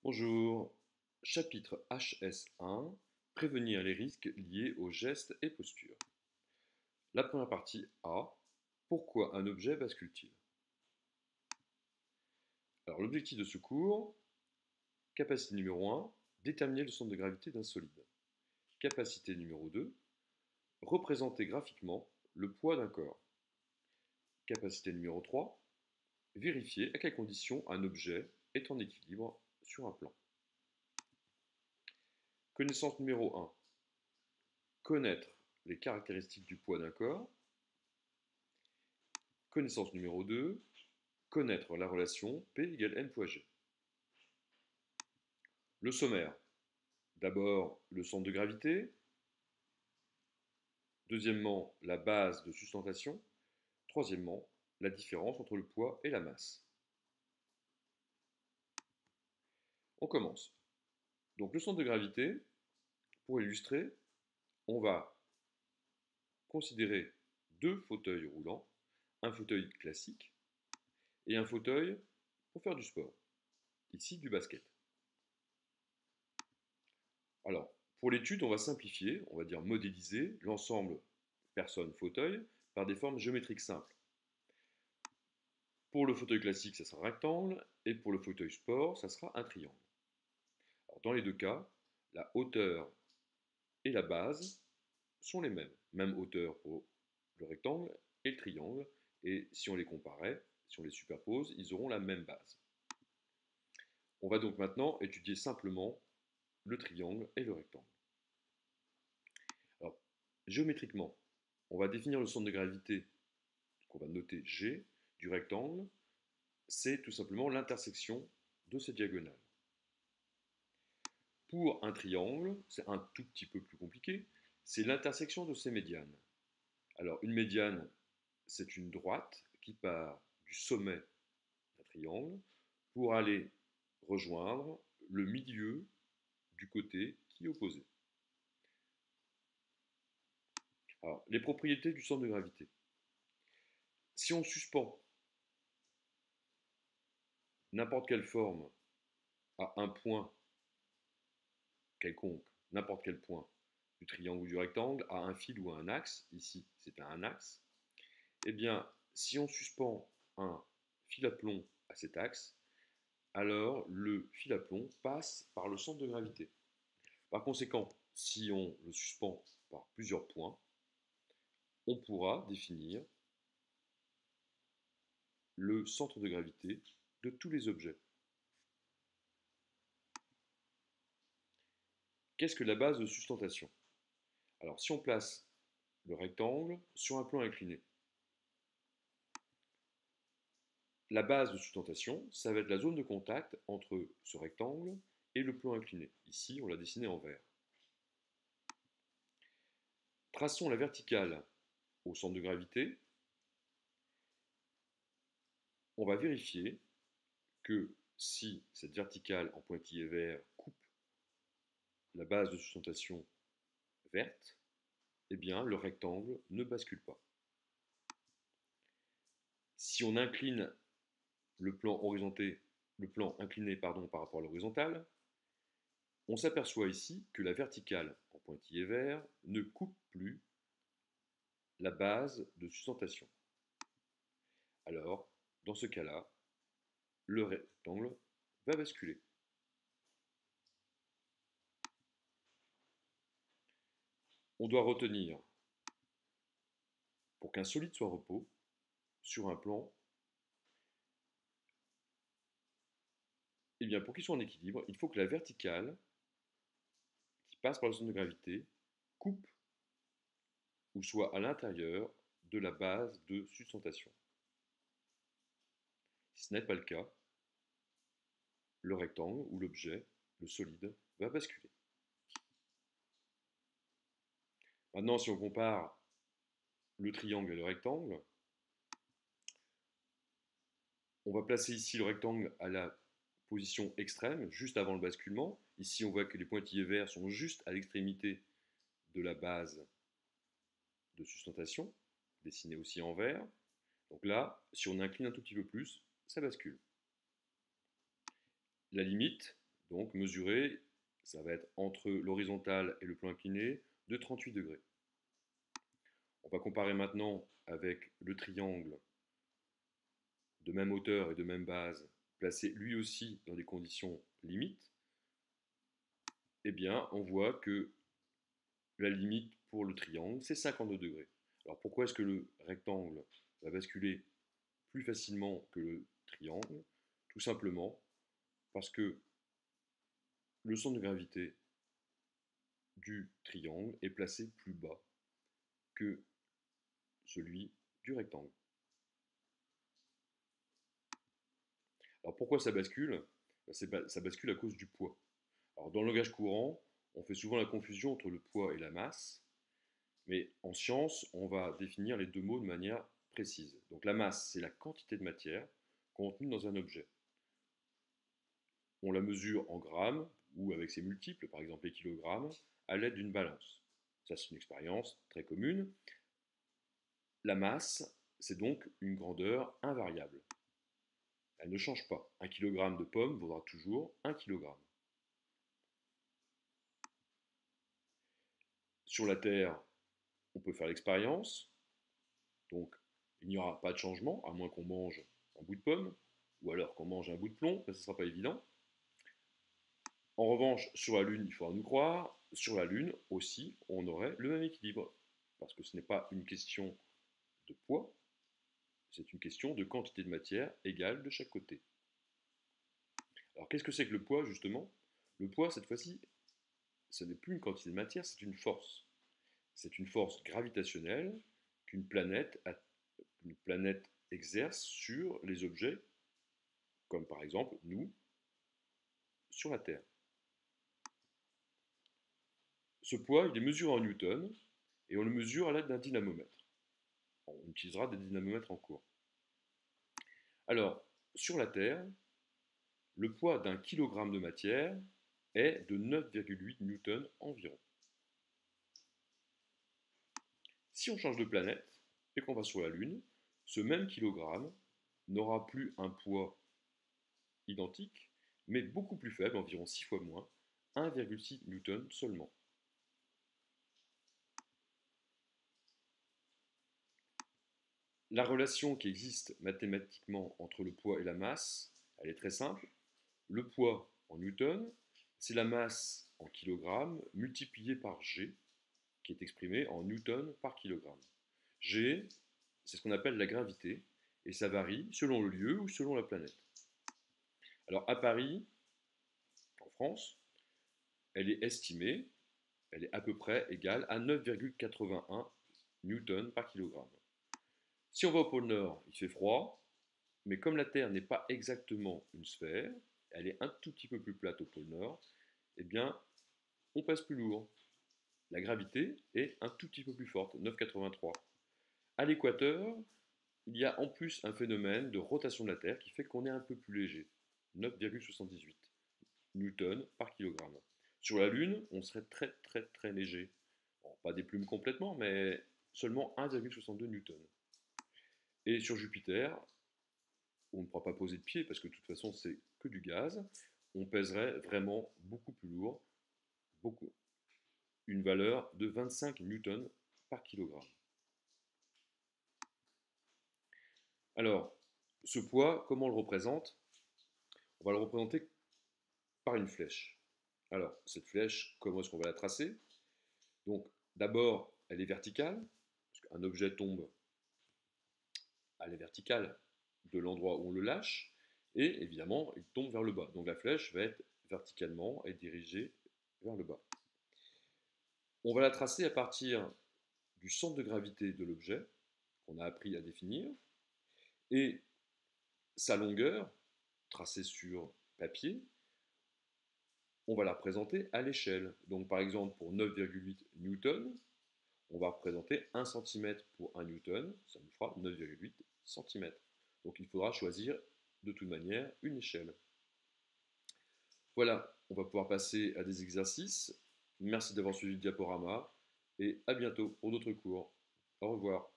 Bonjour. Chapitre HS1. Prévenir les risques liés aux gestes et postures. La première partie A. Pourquoi un objet bascule-t-il? Alors l'objectif de ce cours, capacité numéro 1, déterminer le centre de gravité d'un solide. Capacité numéro 2, représenter graphiquement le poids d'un corps. Capacité numéro 3, vérifier à quelles conditions un objet est en équilibre sur un plan. Connaissance numéro 1. Connaître les caractéristiques du poids d'un corps. Connaissance numéro 2. Connaître la relation P égale N fois G. Le sommaire. D'abord, le centre de gravité. Deuxièmement, la base de sustentation. Troisièmement, la différence entre le poids et la masse. On commence. Donc le centre de gravité, pour illustrer, on va considérer deux fauteuils roulants, un fauteuil classique et un fauteuil pour faire du sport, ici du basket. Alors, pour l'étude, on va simplifier, on va dire modéliser l'ensemble personne-fauteuil par des formes géométriques simples. Pour le fauteuil classique, ça sera un rectangle, et pour le fauteuil sport, ça sera un triangle. Alors, dans les deux cas, la hauteur et la base sont les mêmes. Même hauteur pour le rectangle et le triangle, et si on les comparait, si on les superpose, ils auront la même base. On va donc maintenant étudier simplement le triangle et le rectangle. Alors, géométriquement, on va définir le centre de gravité qu'on va noter G du rectangle, c'est tout simplement l'intersection de ces diagonales. Pour un triangle, c'est un tout petit peu plus compliqué, c'est l'intersection de ces médianes. Alors une médiane, c'est une droite qui part du sommet d'un triangle pour aller rejoindre le milieu du côté qui est opposé. Alors, les propriétés du centre de gravité. Si on suspend n'importe quelle forme à un point quelconque, n'importe quel point du triangle ou du rectangle, à un fil ou à un axe, ici c'est un axe, eh bien, si on suspend un fil à plomb à cet axe, alors le fil à plomb passe par le centre de gravité. Par conséquent, si on le suspend par plusieurs points, on pourra définir le centre de gravité de tous les objets. Qu'est-ce que la base de sustentation? Alors, si on place le rectangle sur un plan incliné, la base de sustentation, ça va être la zone de contact entre ce rectangle et le plan incliné. Ici, on l'a dessiné en vert. Traçons la verticale au centre de gravité. On va vérifier que si cette verticale en pointillé vert coupe la base de sustentation verte, eh bien le rectangle ne bascule pas. Si on incline le plan incliné par rapport à l'horizontale, on s'aperçoit ici que la verticale en pointillé vert ne coupe plus la base de sustentation. Alors, dans ce cas-là, le rectangle va basculer. On doit retenir, pour qu'un solide soit repos, sur un plan, eh bien pour qu'il soit en équilibre, il faut que la verticale, qui passe par le centre de gravité, coupe ou soit à l'intérieur de la base de sustentation. Si ce n'est pas le cas, le rectangle ou l'objet, le solide, va basculer. Maintenant, si on compare le triangle et le rectangle, on va placer ici le rectangle à la position extrême, juste avant le basculement. Ici, on voit que les pointillés verts sont juste à l'extrémité de la base de sustentation, dessinée aussi en vert. Donc là, si on incline un tout petit peu plus, ça bascule. La limite Donc mesurer, ça va être entre l'horizontale et le plan incliné de 38 degrés. On va comparer maintenant avec le triangle de même hauteur et de même base, placé lui aussi dans des conditions limites. Eh bien, on voit que la limite pour le triangle, c'est 52 degrés. Alors pourquoi est-ce que le rectangle va basculer plus facilement que le triangle? Tout simplement parce que le centre de gravité du triangle est placé plus bas que celui du rectangle. Alors pourquoi ça bascule? Ça bascule à cause du poids. Alors dans le langage courant, on fait souvent la confusion entre le poids et la masse, mais en science, on va définir les deux mots de manière précise. Donc la masse, c'est la quantité de matière contenue dans un objet. On la mesure en grammes ou avec ses multiples, par exemple les kilogrammes, à l'aide d'une balance. Ça, c'est une expérience très commune. La masse, c'est donc une grandeur invariable. Elle ne change pas. 1 kg de pomme vaudra toujours 1 kg. Sur la Terre, on peut faire l'expérience. Donc, il n'y aura pas de changement, à moins qu'on mange un bout de pomme, ou alors qu'on mange un bout de plomb, ça ne sera pas évident. En revanche, sur la Lune, il faudra nous croire, sur la Lune aussi, on aurait le même équilibre. Parce que ce n'est pas une question de poids, c'est une question de quantité de matière égale de chaque côté. Alors qu'est-ce que c'est que le poids, justement? Le poids, cette fois-ci, ce n'est plus une quantité de matière, c'est une force. C'est une force gravitationnelle qu'une planète exerce sur les objets, comme par exemple nous, sur la Terre. Ce poids, il est mesuré en newtons et on le mesure à l'aide d'un dynamomètre. On utilisera des dynamomètres en cours. Alors, sur la Terre, le poids d'un kilogramme de matière est de 9,8 newtons environ. Si on change de planète et qu'on va sur la Lune, ce même kilogramme n'aura plus un poids identique, mais beaucoup plus faible, environ 6 fois moins, 1,6 newtons seulement. La relation qui existe mathématiquement entre le poids et la masse, elle est très simple. Le poids en newtons, c'est la masse en kilogrammes multipliée par G, qui est exprimée en newtons par kilogramme. G, c'est ce qu'on appelle la gravité, et ça varie selon le lieu ou selon la planète. Alors à Paris, en France, elle est estimée, elle est à peu près égale à 9,81 newtons par kilogramme. Si on va au pôle Nord, il fait froid, mais comme la Terre n'est pas exactement une sphère, elle est un tout petit peu plus plate au pôle Nord, eh bien, on passe plus lourd. La gravité est un tout petit peu plus forte, 9,83. À l'équateur, il y a en plus un phénomène de rotation de la Terre qui fait qu'on est un peu plus léger, 9,78 newtons par kilogramme. Sur la Lune, on serait très très très léger. Bon, pas des plumes complètement, mais seulement 1,62 newtons. Et sur Jupiter, on ne pourra pas poser de pied parce que de toute façon c'est que du gaz, on pèserait vraiment beaucoup plus lourd, beaucoup, une valeur de 25 newtons par kilogramme. Alors, ce poids, comment on le représente? On va le représenter par une flèche. Alors, cette flèche, comment est-ce qu'on va la tracer? Donc, d'abord, elle est verticale, parce qu'un objet tombe à la verticale de l'endroit où on le lâche, et évidemment, il tombe vers le bas. Donc la flèche va être verticalement et dirigée vers le bas. On va la tracer à partir du centre de gravité de l'objet, qu'on a appris à définir, et sa longueur, tracée sur papier, on va la représenter à l'échelle. Donc par exemple, pour 9,8 newtons, on va représenter 1 cm pour 1 newton, ça nous fera 9,8 cm. Donc il faudra choisir de toute manière une échelle. Voilà, on va pouvoir passer à des exercices. Merci d'avoir suivi le diaporama et à bientôt pour d'autres cours. Au revoir.